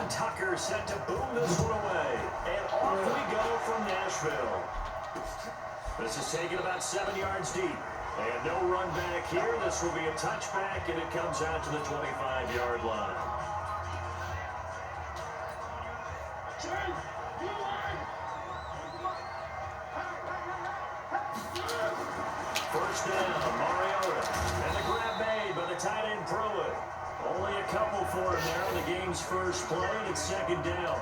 And Tucker set to boom this one away. And off we go from Nashville. This is taken about 7 yards deep. And no run back here. This will be a touchback, and it comes out to the 25-yard line. First down, Mariota. And the grab made by the tight end Pruitt. Only a couple for him there. The game's first play, and it's second down.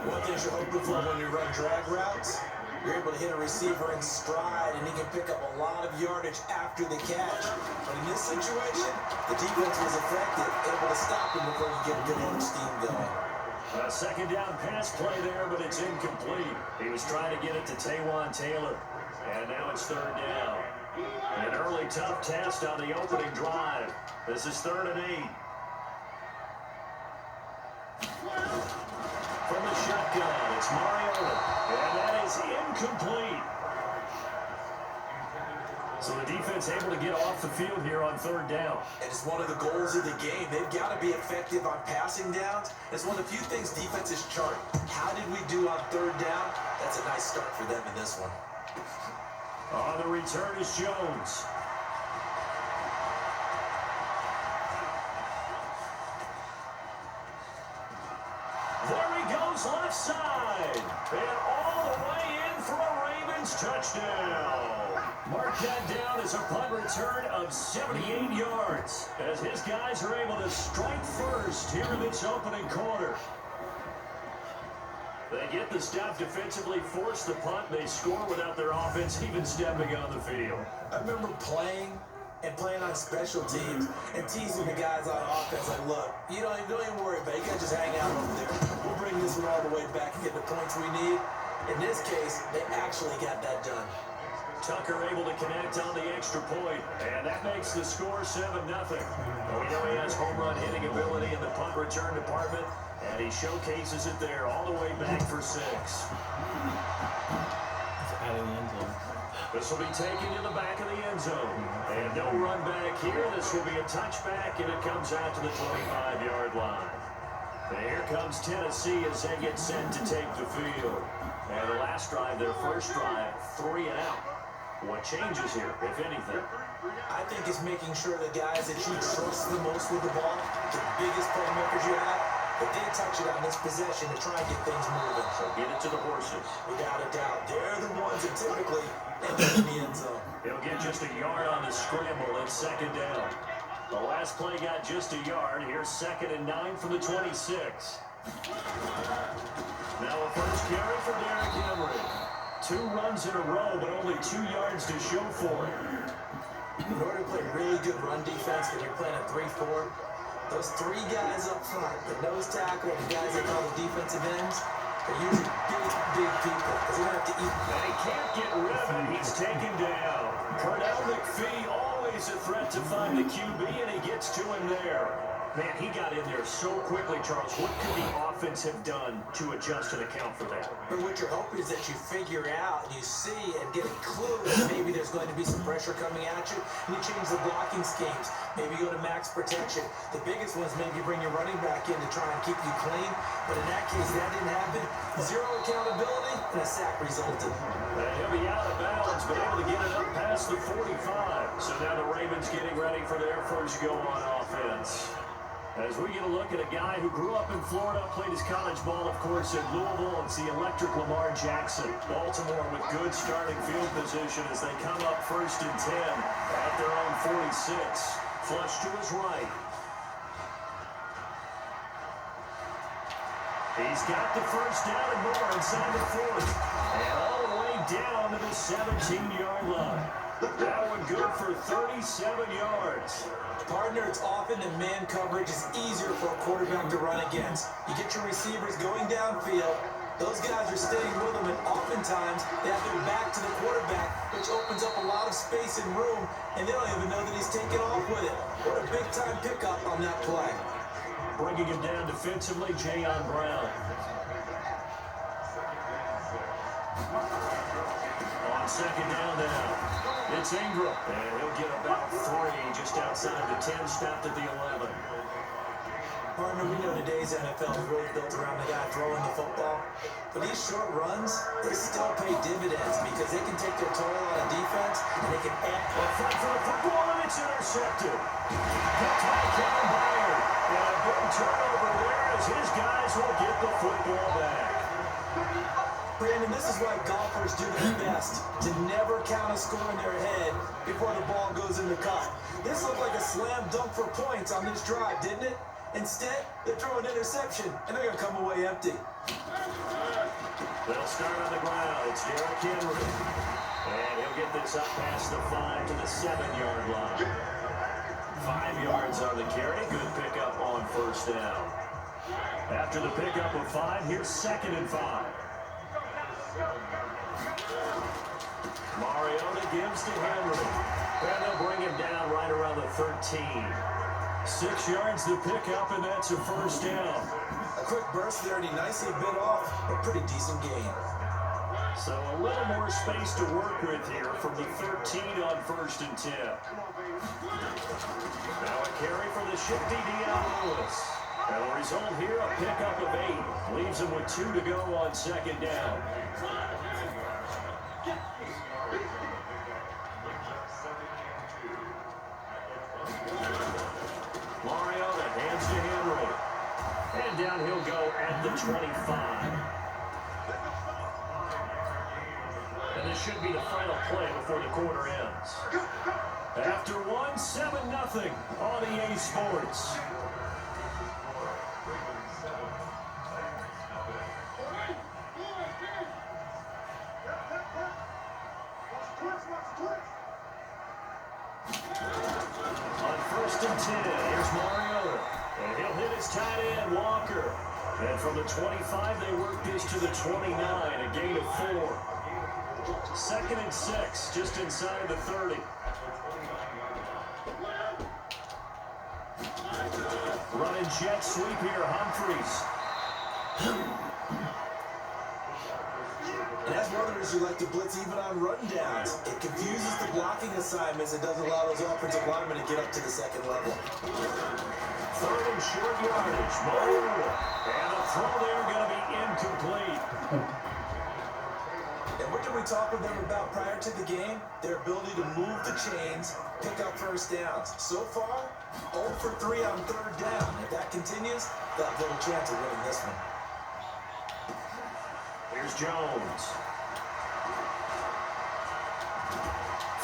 One thing you're hoping for when you run drag routes, you're able to hit a receiver in stride, and he can pick up a lot of yardage after the catch. But in this situation, the defense was effective, able to stop him before you get a good inch steam going. A second down pass play there, but it's incomplete. He was trying to get it to Taywan Taylor. And now it's third down. An early tough test on the opening drive. This is 3rd and 8. From the shotgun, it's Mariota. And that is incomplete. So the defense able to get off the field here on 3rd down. And it's one of the goals of the game. They've got to be effective on passing downs. It's one of the few things defenses chart. How did we do on 3rd down? That's a nice start for them in this one. On the return is Jones. There he goes left side. And all the way in for a Ravens touchdown. Mark that down as a punt return of 78 yards. As his guys are able to strike first here in this opening quarter. They get the stop defensively, force the punt, they score without their offense even stepping on the field. I remember playing on special teams and teasing the guys on offense like, look, don't even worry about it. You guys just hang out over there. We'll bring this one all the way back and get the points we need. In this case, they actually got that done. Tucker able to connect on the extra point, and that makes the score 7-0. We know he has home run hitting ability in the punt return department, and he showcases it there all the way back for 6. This will be taken to the back of the end zone. And no run back here. This will be a touchback, and it comes out to the 25-yard line. And here comes Tennessee as they get set to take the field. And the last drive, their first drive, 3 and out. What changes here, if anything? I think it's making sure the guys that you trust the most with the ball, the biggest playmakers you have, that they touch it on this possession to try and get things moving. So get it to the horses. Without a doubt. They're the ones that typically end up in the end zone. He'll get just a yard on the scramble. It's second down. The last play got just a yard. Here's 2nd and 9 from the 26. Now a first carry for Derrick Henry. 2 runs in a row, but only 2 yards to show for it. In order to play really good run defense, when you're playing a 3-4, those 3 guys up front, the nose tackle, and the guys they call the defensive ends, they're usually big people, because they don't have to eat. And he can't get rid of it. He's taken down. Pernell McPhee, always a threat to find the QB, and he gets to him there. Man, he got in there so quickly, Charles. What could the offense have done to adjust and account for that? But what you're hoping is that you figure out, and you see, and get a clue that maybe there's going to be some pressure coming at you, and you change the blocking schemes. Maybe you go to max protection. The biggest one is maybe you bring your running back in to try and keep you clean. But in that case, that didn't happen. 0 accountability, and a sack resulted. He'll be out of bounds, but able to get it up past the 45. So now the Ravens getting ready for their first go on offense. As we get a look at a guy who grew up in Florida, played his college ball, of course, at Louisville. It's the electric Lamar Jackson. Baltimore with good starting field position as they come up 1st and 10 at their own 46. Flush to his right. He's got the first down and more inside the 40. And all the way down to the 17-yard line. That one good for 37 yards. Partner, it's often that man coverage is easier for a quarterback to run against. You get your receivers going downfield. Those guys are staying with them, and oftentimes they have their back to the quarterback, which opens up a lot of space and room, and they don't even know that he's taking off with it. What a big-time pickup on that play. Bringing him down defensively, Jayon Brown. On second down now. It's Ingram, and he'll get about 3 just outside the 10, stopped at the 11. Partner, we know today's NFL is really built around the guy throwing the football. But these short runs, they still pay dividends because they can take their toll on a defense and they can add. A fight for the football, and it's intercepted. Picked by Kevin Byard. And a big turnover there as his guys will get the football back. Brandon, this is why golfers do their best to never count a score in their head before the ball goes in the cup. This looked like a slam dunk for points on this drive, didn't it? Instead, they throw an interception, and they're going to come away empty. They'll start on the ground. It's Derrick Henry. And he'll get this up past the 5 to the 7-yard line. 5 yards on the carry. Good pickup on first down. After the pickup of 5, here's 2nd and 5. Mariota gives to Henry. And they'll bring him down right around the 13. 6 yards to pick up, and that's a first down. A quick burst there, and he nicely bit off a pretty decent gain. So a little more space to work with here from the 13 on 1st and 10. Now a carry for the shifty Deion Lewis. And the result here, a pickup of 8. Leaves him with 2 to go on 2nd down. Mariota hands to Henry. And down he'll go at the 25. And this should be the final play before the quarter ends. After 1, 7-0 on EA Sports. On 1st and 10, here's Mariota. And he'll hit his tight end, Walker. And from the 25, they work this to the 29, a gain of 4. 2nd and 6, just inside the 30. Running jet sweep here, Humphries. And as runners, you like to blitz even on rundowns. It confuses the blocking assignments and doesn't allow those offensive linemen to get up to the 2nd level. 3rd and short yardage, Mariota. And a throw there going to be incomplete. And what did we talk with them about prior to the game? Their ability to move the chains, pick up first downs. So far, 0 for 3 on 3rd down. If that continues, they'll have little chance of winning this one. Here's Jones.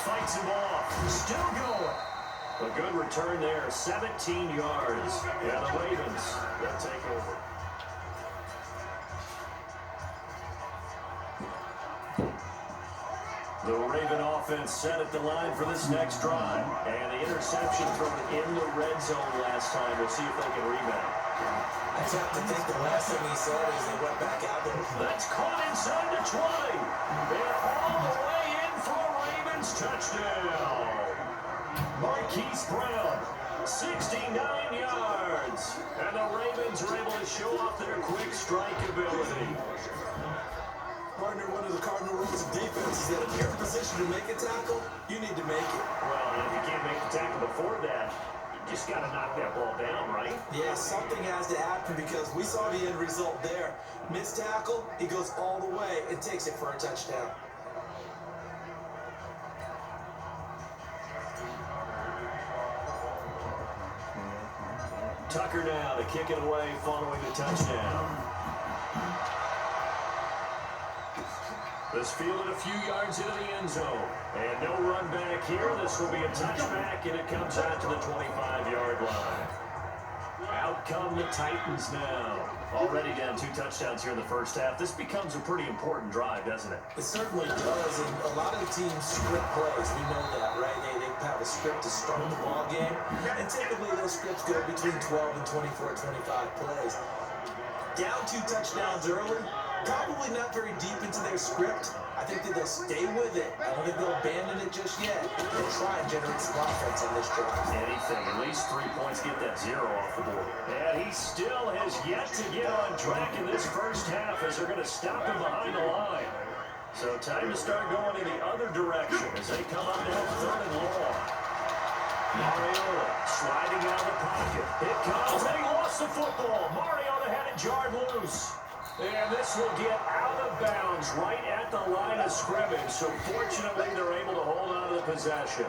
Fights him off. Still going. A good return there. 17 yards. Yeah, the Ravens, they'll take over. The Raven offense set at the line for this next drive. And the interception thrown in the red zone last time. We'll see if they can rebound. I have to think the last thing he said is they went back out there. That's caught inside the 20. They're all the way in for a Ravens touchdown. Marquise Brown, 69 yards. And the Ravens are able to show off their quick strike ability. Partner, one of the cardinal rules of defense is that if you're in position to make a tackle, you need to make it. Well, and if you can't make the tackle before that, you just got to knock that ball down, right? Yeah, something has to happen because we saw the end result there. Missed tackle, he goes all the way and takes it for a touchdown. Tucker now to kick it away following the touchdown. This fielded a few yards into the end zone. And no run back here. This will be a touchback, and it comes out to the 25-yard line. Out come the Titans now. Already down 2 touchdowns here in the first half. This becomes a pretty important drive, doesn't it? It certainly does, and a lot of the teams script plays. We know that, right? They have a script to start the ball game, and typically those scripts go between 12 and 24, 25 plays. Down 2 touchdowns early, probably not very deep into their script. I think that they'll stay with it. I don't think they'll abandon it just yet. They'll try and generate some offense on this drive. Anything, at least 3 points, get that 0 off the board. And he still has yet to get on track in this first half as they're going to stop him behind the line. So time to start going in the other direction as they come up now 3rd and long. Mariota sliding out of the pocket. It comes, and he lost the football. Mariota had it jarred loose. And this will get out of bounds right at the line of scrimmage. So fortunately, they're able to hold on to the possession.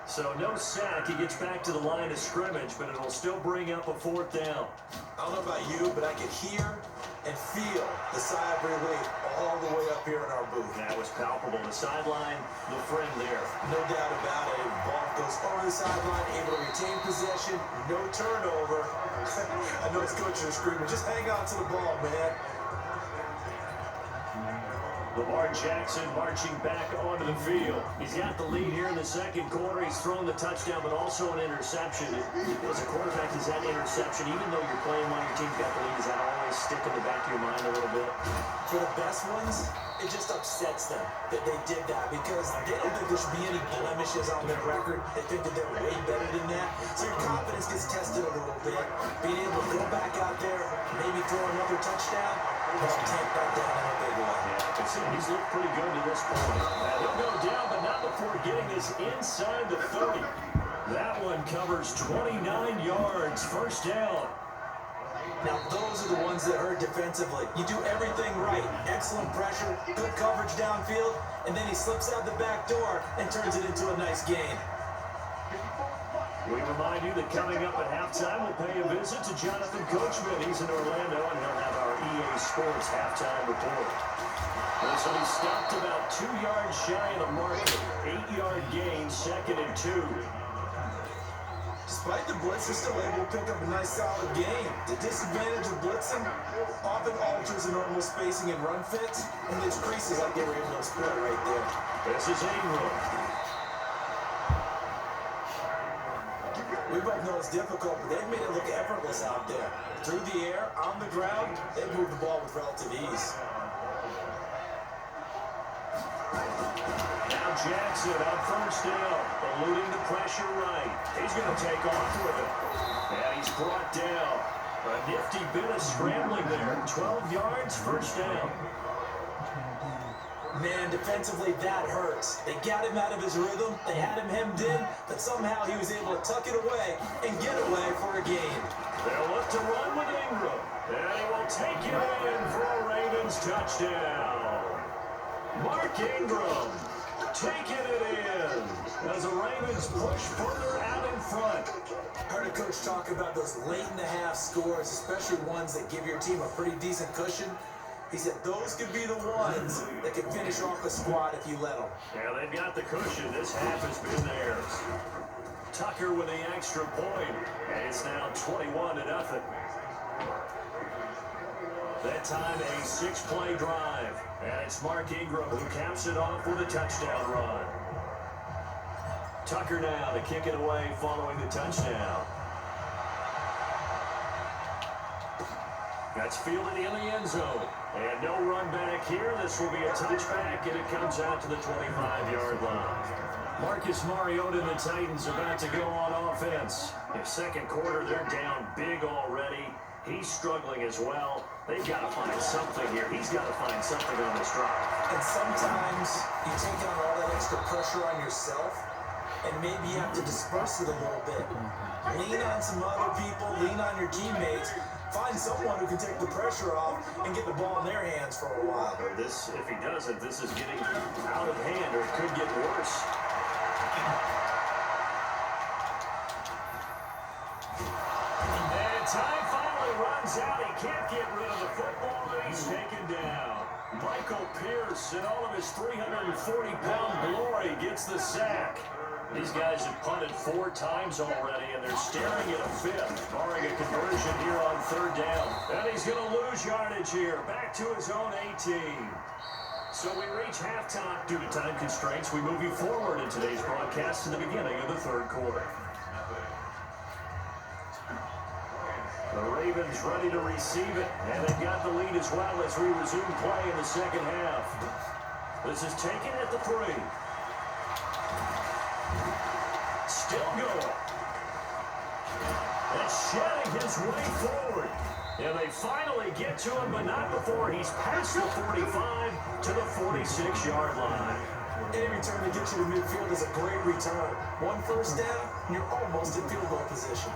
So no sack. He gets back to the line of scrimmage, but it'll still bring up a 4th down. I don't know about you, but I can hear and feel the sigh of relief all the way up here in our booth. That was palpable. The sideline, the friend there. No doubt about it. Ball goes over the sideline, able to retain possession, no turnover. I know his coach is screaming, just hang on to the ball, man. Lamar Jackson marching back onto the field. He's got the lead here in the second quarter. He's thrown the touchdown, but also an interception. As a quarterback, is that interception, even though you're playing when your team's got the lead, does that always stick in the back of your mind a little bit? For the best ones, it just upsets them that they did that because they don't think there should be any blemishes on their record. They think that they're way better than that. So your confidence gets tested a little bit. Being able to go back out there, maybe throw another touchdown, but take that down in a big way. He's looked pretty good to this point. He'll go down, but not before getting this inside the 30. That one covers 29 yards. First down. Now, those are the ones that hurt defensively. You do everything right. Excellent pressure, good coverage downfield, and then he slips out the back door and turns it into a nice gain. We remind you that coming up at halftime, we'll pay a visit to Jonathan Coachman. He's in Orlando, and he'll have our EA Sports halftime report. So he stopped about 2 yards shy of the marker. 8-yard gain, 2nd and 2. Despite the blitz, they're still able to pick up a nice solid game. The disadvantage of blitzing often alters the normal spacing and run fits, and leaves creases like they were able to exploit right there. This is Ingram. We both know it's difficult, but they've made it look effortless out there. Through the air, on the ground, they've moved the ball with relative ease. Now Jackson on first down, eluding the pressure right. He's going to take off with it. And he's brought down. A nifty bit of scrambling there. 12 yards, first down. Man, defensively, that hurts. They got him out of his rhythm. They had him hemmed in, but somehow he was able to tuck it away and get away for a gain. They'll look to run with Ingram. And he will take it in for a Ravens touchdown. Mark Ingram taking it in as the Ravens push further out in front. Heard a coach talk about those late-in-the-half scores, especially ones that give your team a pretty decent cushion. He said those could be the ones that can finish off a squad if you let them. Yeah, they've got the cushion. This half has been theirs. Tucker with the extra point, and it's now 21-0. That time, a 6-play drive. And it's Mark Ingram who caps it off with a touchdown run. Tucker now to kick it away following the touchdown. That's fielded in the end zone. And no run back here. This will be a touchback, and it comes out to the 25-yard line. Marcus Mariota and the Titans about to go on offense. In second quarter, they're down big already. He's struggling as well. They've got to find something here. He's got to find something on this drive. And sometimes you take on all that extra pressure on yourself, and maybe you have to disperse it a little bit. Lean on some other people, lean on your teammates. Find someone who can take the pressure off and get the ball in their hands for a while. This, if he doesn't, this is getting out of hand, or it could get worse. And time finally runs out. He can't get rid of the football, but he's taken down. Michael Pierce, in all of his 340-pound glory, gets the sack. These guys have punted 4 times already, and they're staring at a 5th, barring a conversion here on 3rd down. And he's going to lose yardage here, back to his own 18. So we reach halftime. Due to time constraints, we move you forward in today's broadcast to the beginning of the 3rd quarter. The Ravens ready to receive it, and they've got the lead as well as we resume play in the second half. This is taken at the 3. Still going. And shedding his way forward. And they finally get to him, but not before he's past the 45 to the 46-yard line. Every time they get get you to midfield is a great return. One first down, and you're almost in field goal position.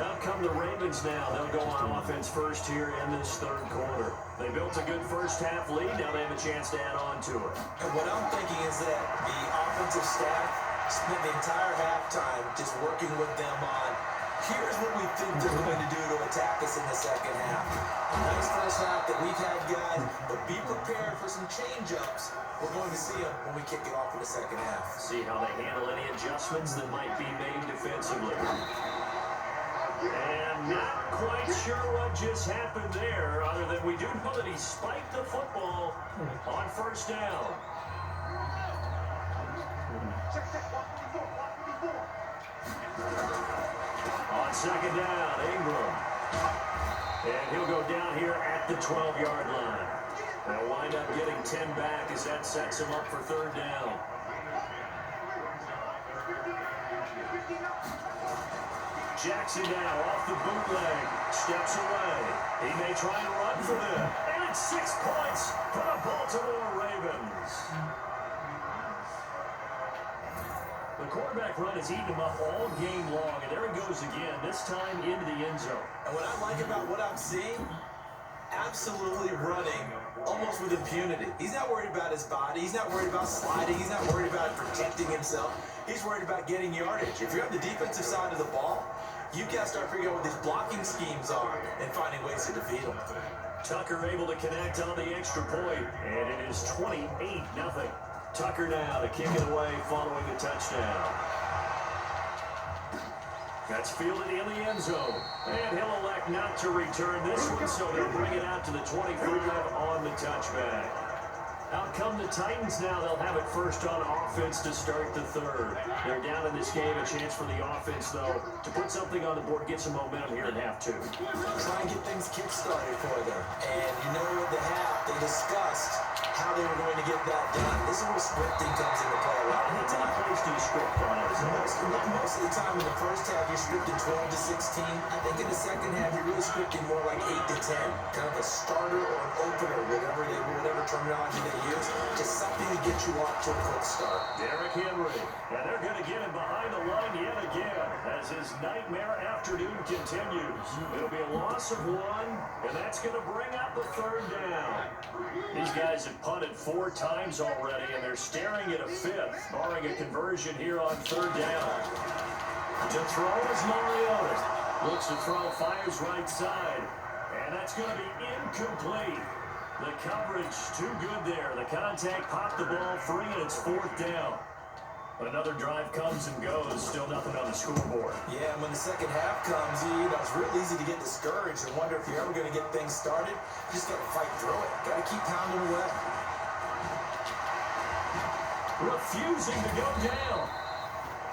Out come the Ravens now. They'll go on offense first here in this third quarter. They built a good first half lead. Now they have a chance to add on to it. And what I'm thinking is that the offensive staff spent the entire halftime just working with them on, here's what we think they're going to do to attack us in the second half. A nice first half that we've had, guys, but be prepared for some change-ups. We're going to see them when we kick it off in the second half. See how they handle any adjustments that might be made defensively. And not quite sure what just happened there, other than we do know that he spiked the football on first down. On second down, Ingram. And he'll go down here at the 12-yard line. They'll wind up getting 10 back as that sets him up for third down. Jackson now off the bootleg, steps away. He may try and run for them. And it's 6 points for the Baltimore Ravens. The quarterback run has eaten him up all game long, and there he goes again, this time into the end zone. And what I like about what I'm seeing, absolutely running almost with impunity. He's not worried about his body. He's not worried about sliding. He's not worried about protecting himself. He's worried about getting yardage. If you're on the defensive side of the ball, you got to start figuring out what these blocking schemes are and finding ways to defeat them. Tucker able to connect on the extra point, and it is 28-0. Tucker now to kick it away following the touchdown. That's fielded in the end zone. And he'll elect not to return this one, so they'll bring it out to the 25 on the touchback. Out come the Titans now. They'll have it first on offense to start the third. They're down in this game. A chance for the offense, though, to put something on the board, get some momentum here in half two. Try and get things kick-started for them. And you know, at the half, they discussed how they were going to get that done. This is where scripting comes into play a lot of the time. Plays to the script on it. Most of the time in the first half, you're scripting 12 to 16. I think in the second half, you're really scripting more like 8 to 10. Kind of a starter or an opener, whatever terminology they use. Just something to get you off to a quick start. Derrick Henry. And they're going to get him behind the line yet again as his nightmare afternoon continues. It'll be a loss of 1, and that's going to bring up the third down. These guys have punted 4 times already, and they're staring at a 5th, barring a conversion here on third down. To throw is Mariota. Looks to throw, fires right side, and that's going to be incomplete. The coverage too good there. The contact popped the ball free, and it's 4th down. Another drive comes and goes. Still nothing on the scoreboard. Yeah, and when the second half comes, it's real easy to get discouraged and wonder if you're ever going to get things started. You just got to fight through it. Got to keep pounding away. Refusing to go down.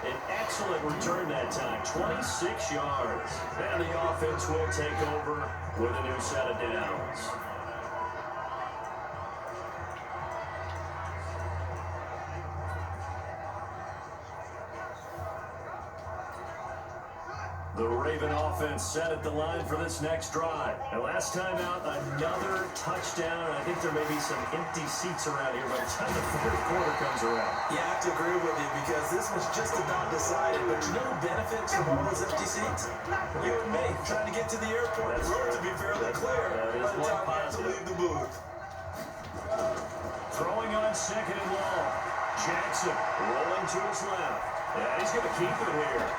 An excellent return that time. 26 yards. And the offense will take over with a new set of downs. The Raven offense set at the line for this next drive. And last time out, another touchdown. I think there may be some empty seats around here by the time the fourth quarter comes around. Yeah, I have to agree with you because this was just about decided. But you know who benefits from all those empty seats? You and me, trying to get to the airport. The road to be fairly clear by the time we have to leave the booth. Throwing on second and long. Jackson rolling to his left. Yeah, he's going to keep it here.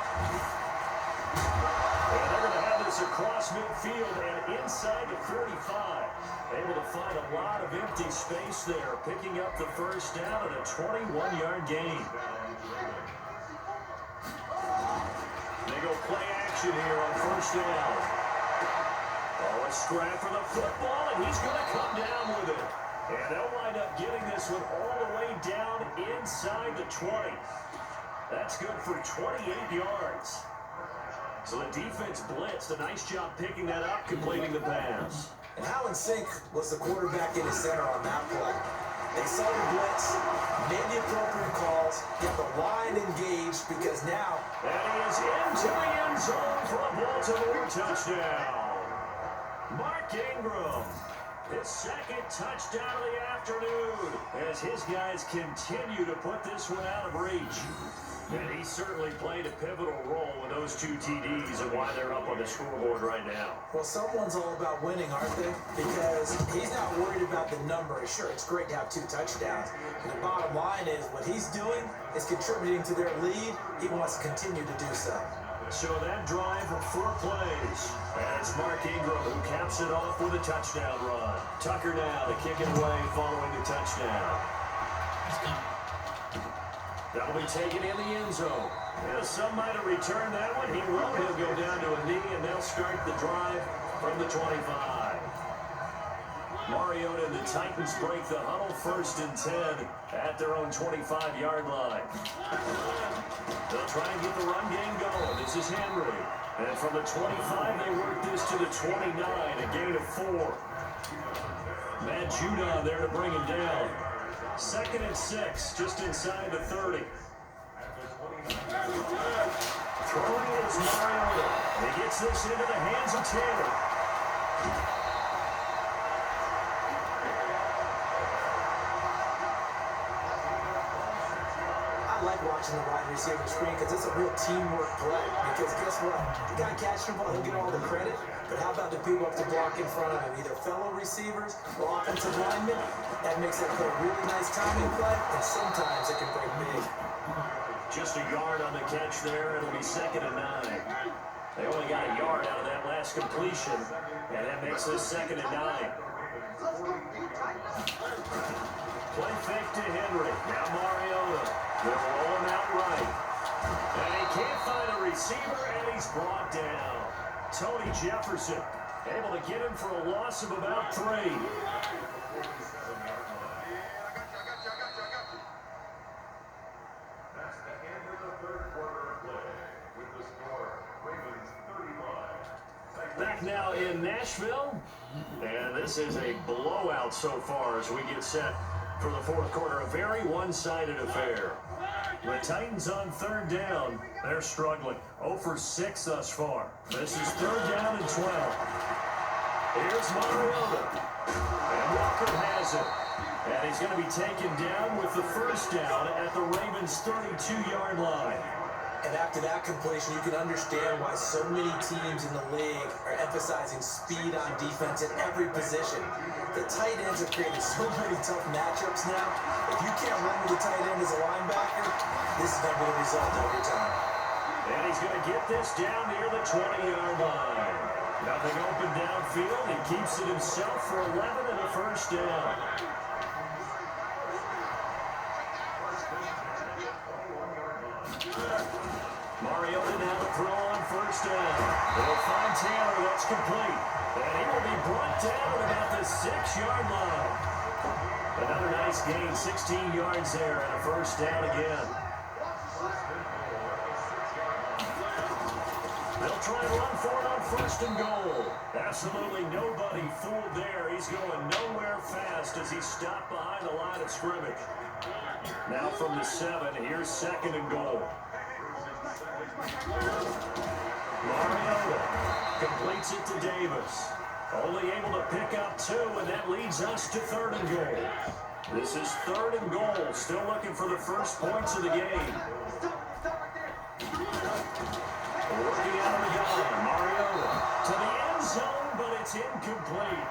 And they're going to have this across midfield and inside the 45. Able to find a lot of empty space there, picking up the first down and a 21-yard gain. They go play action here on first down. Oh, a scrap for the football, and he's going to come down with it. And they'll wind up getting this one all the way down inside the 20. That's good for 28 yards. So the defense blitzed. A nice job picking that up, completing the pass. And how in sync was the quarterback in the center on that play? They saw the blitz, made the appropriate calls, get the line engaged because now... And he is into the end zone for a Baltimore touchdown. Mark Ingram. His second touchdown of the afternoon as his guys continue to put this one out of reach. And he certainly played a pivotal role with those 2 TDs and why they're up on the scoreboard right now. Well, someone's all about winning, aren't they? Because he's not worried about the number. Sure, it's great to have 2 touchdowns. But the bottom line is what he's doing is contributing to their lead. He wants to continue to do so. So that drive of 4 plays. And it's Mark Ingram who caps it off with a touchdown run. Tucker now to kick it away following the touchdown. That'll be taken in the end zone. Yeah, some might have returned that one. He won't. He'll go down to a knee, and they'll start the drive from the 25. Mariota and the Titans break the huddle 1st and 10 at their own 25-yard line. They'll try and get the run game going. This is Henry. And from the 25, they work this to the 29, a gain of 4. Matt Judon there to bring him down. 2nd and 6, just inside the 30. Throwing is Mariota. He gets this into the hands of Taylor. I like watching the wide receiver screen because it's a real teamwork play. Because guess what? The guy catching the ball, he'll get all the credit. But how about the people up to block in front of him? Either fellow receivers or offensive linemen. That makes that play a really nice timing play, and sometimes it can break big. Just a yard on the catch there. It'll be 2nd and 9. They only got a yard out of that last completion, and that makes this 2nd and 9. Play fake to Henry. Now Mariota. They'll roll him out right. And he can't find a receiver, and he's brought down. Tony Jefferson able to get him for a loss of about 3. Back now in Nashville, and this is a blowout so far as we get set for the 4th quarter. A very one-sided affair. The Titans on 3rd down. They're struggling. 0 for 6 thus far. This is 3rd down and 12. Here's Mariota. And Walker has it. And he's going to be taken down with the 1st down at the Ravens' 32-yard line. And after that completion, you can understand why so many teams in the league are emphasizing speed on defense at every position. The tight ends have created so many tough matchups now. If you can't run with the tight end as a linebacker, this is going to be the result every time. And he's going to get this down near the 20-yard line. Nothing open downfield. He keeps it himself for 11 and a 1st down. Mariota now to throw on 1st down. They'll find Taylor. That's complete. And he will be brought down at about the 6-yard line. Another nice gain, 16 yards there, and a 1st down again. They'll try and run for it on 1st and goal. Absolutely nobody fooled there. He's going nowhere fast as he's stopped behind the line of scrimmage. Now from the 7, here's 2nd and goal. Mariota completes it to Davis. Only able to pick up 2, and that leads us to 3rd and goal. This is 3rd and goal. Still looking for the first points of the game. Working out of the gun. Mariota to the end zone, but it's incomplete.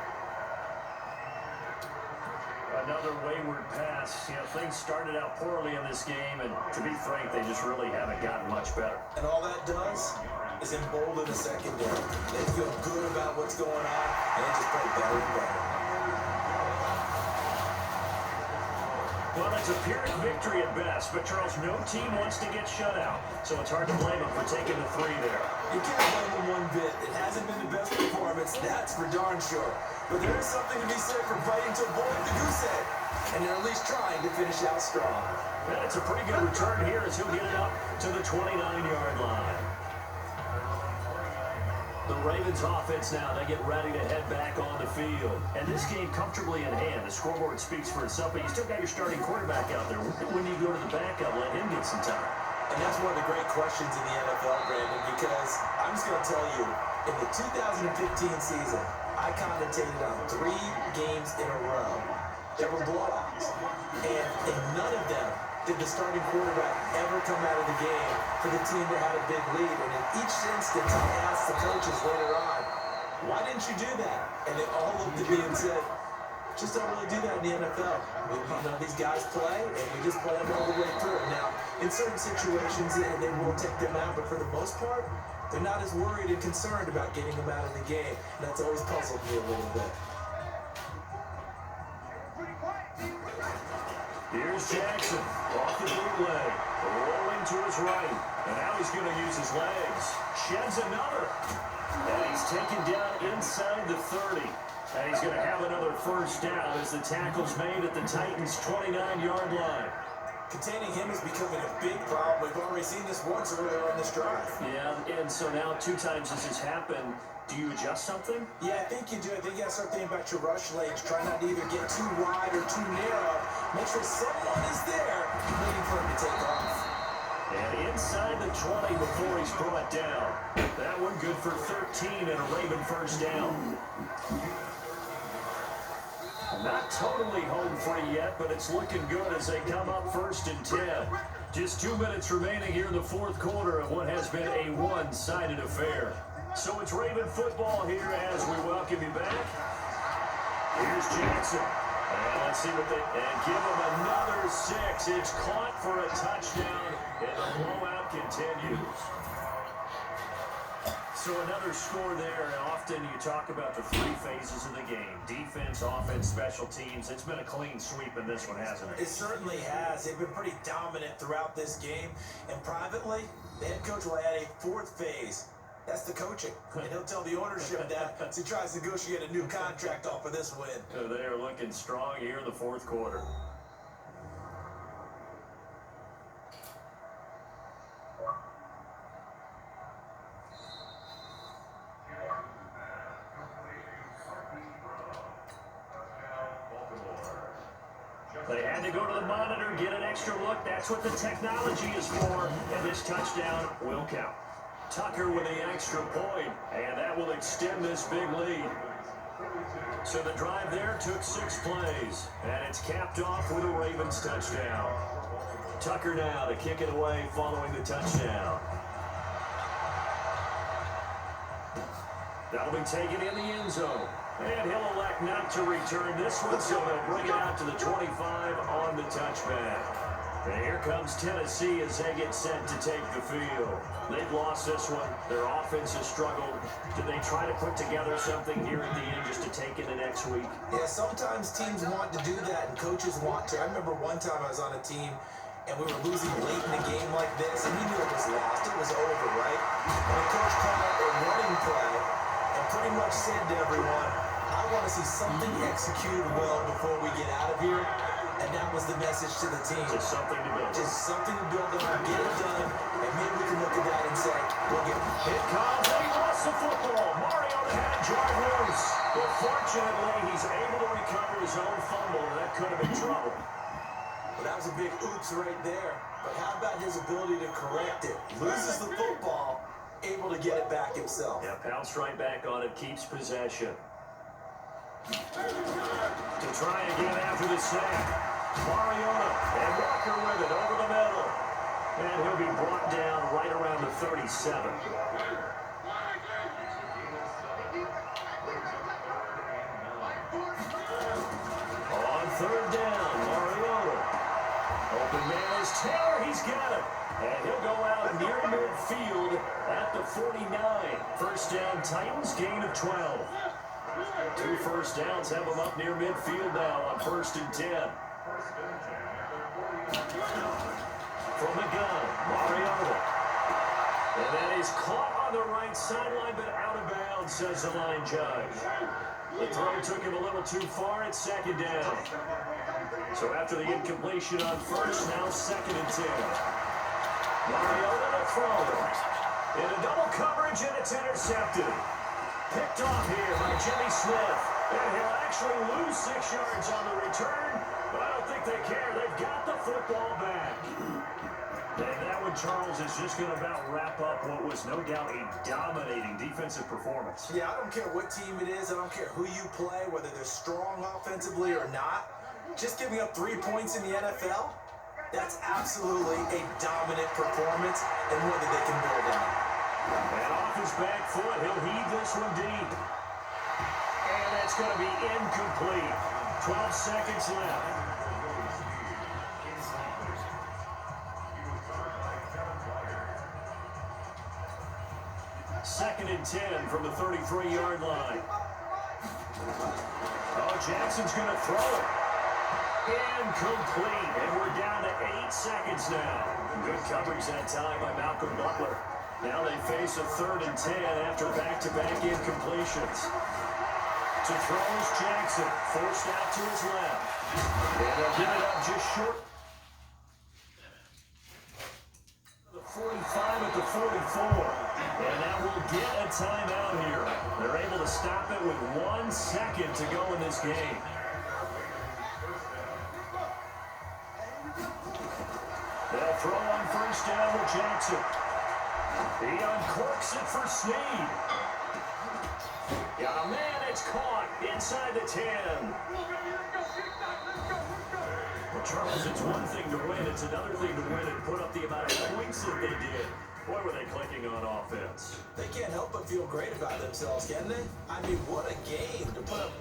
Another wayward pass. You know, things started out poorly in this game, and to be frank, they just really haven't gotten much better. And all that does is embolden the secondary. They feel good about what's going on, and they just play better and better. Well, it's a Pyrrhic victory at best, but Charles, no team wants to get shut out, so it's hard to blame them for taking the 3 there. You can't blame them one bit. It hasn't been the best performance, that's for darn sure. But there is something to be said for fighting to avoid the goose egg, and they're at least trying to finish out strong. And it's a pretty good return here as he'll get it up to the 29-yard line. The Ravens offense now, they get ready to head back on the field. And this game comfortably in hand. The scoreboard speaks for itself, but you still got your starting quarterback out there. When do you go to the backup, let him get some time? And that's one of the great questions in the NFL, Brandon, because I'm just going to tell you, in the 2015 season, I commentated on 3 games in a row that were blowouts. And in none of them did the starting quarterback ever come out of the game for the team that had a big lead. And in each instance, I asked the coaches later on, why didn't you do that? And they all looked at me and said, just don't really do that in the NFL. These guys play, and we just play them all the way through. Now, in certain situations, they will take them out, but for the most part, they're not as worried and concerned about getting them out of the game. And that's always puzzled me a little bit. Here's Jackson, off the bootleg, rolling to his right, and now he's going to use his legs. Sheds another, and he's taken down inside the 30. And he's going to have another first down as the tackle's made at the Titans' 29-yard line. Containing him is becoming a big problem. We've already seen this once earlier on this drive. Yeah, and so now 2 times this has happened. Do you adjust something? Yeah, I think you do. I think you got to start thinking about your rush lanes. Try not to either get too wide or too narrow. Make sure someone is there waiting for him to take off. And inside the 20 before he's brought down. That one good for 13 and a Raven first down. Not totally home free yet, but it's looking good as they come up 1st and 10. Just 2 minutes remaining here in the 4th quarter of what has been a one-sided affair. So it's Raven football here as we welcome you back. Here's Jackson. And let's see what and give him another 6. It's caught for a touchdown, and the blowout continues. So another score there, and often you talk about the 3 phases of the game. Defense, offense, special teams. It's been a clean sweep in this one, hasn't it? It certainly has. They've been pretty dominant throughout this game. And privately, the head coach will add a 4th phase. That's the coaching. And he'll tell the ownership that as he tries to negotiate a new contract off of this win. So they are looking strong here in the 4th quarter. They had to go to the monitor, get an extra look. That's what the technology is for, and this touchdown will count. Tucker with the extra point, and that will extend this big lead. So the drive there took 6 plays, and it's capped off with a Ravens touchdown. Tucker now to kick it away following the touchdown. That'll be taken in the end zone. And he'll elect not to return this one, so they'll bring it out to the 25 on the touchback. And here comes Tennessee as they get set to take the field. They've lost this one. Their offense has struggled. Do they try to put together something here at the end just to take into next week? Yeah, sometimes teams want to do that and coaches want to. I remember one time I was on a team and we were losing late in a game like this, and we knew it was lost. It was over, right? And the coach called a running play and pretty much said to everyone, I want to see something executed well before we get out of here. And that was the message to the team. Just something to build. Just something to build on, get it done, and maybe we can look at that and say, we'll get it. Here comes, and he lost the football. Mario had it drive loose. But fortunately, he's able to recover his own fumble, and that could have been trouble. Well, that was a big oops right there. But how about his ability to correct it? Loses the football, able to get it back himself. Yeah, pounced right back on it, keeps possession. To try again after the snap. Mariota and Walker with it over the middle. And he'll be brought down right around the 37. On 3rd down, Mariota. Open man is Taylor, he's got it. And he'll go out near midfield at the 49. First down, Titans, gain of 12. 2 first downs have them up near midfield now on 1st and 10. From the gun, Mariota. And that is caught on the right sideline, but out of bounds, says the line judge. The throw took him a little too far at 2nd down. So after the incompletion on 1st, now 2nd and 10. Mariota to throw. In a double coverage, and it's intercepted. Picked off here by Jimmy Smith. And he'll actually lose 6 yards on the return, but I don't think they care. They've got the football back. And that would Charles is just going to about wrap up what was no doubt a dominating defensive performance. Yeah, I don't care what team it is. I don't care who you play, whether they're strong offensively or not. Just giving up 3 points in the NFL, that's absolutely a dominant performance and one that they can build on. And off his back foot, he'll heave this one deep. And that's going to be incomplete. 12 seconds left. Second and 10 from the 33-yard line. Oh, Jackson's going to throw it. Incomplete. And we're down to 8 seconds now. Good coverage that time by Malcolm Butler. Now they face a 3rd and 10 after back-to-back incompletions. To throw is Jackson. Forced out to his left. And they'll get it up just short. The 45 at the 44. And that will get a timeout here. They're able to stop it with 1 second to go in this game. They'll throw on first down with Jackson. He uncorks it for Snead. Got a man, it's caught inside the 10. Well, Charles, it's one thing to win. It's another thing to win and put up the amount of points that they did. Boy, were they clicking on offense. They can't help but feel great about themselves, can they? I mean, what a game to put up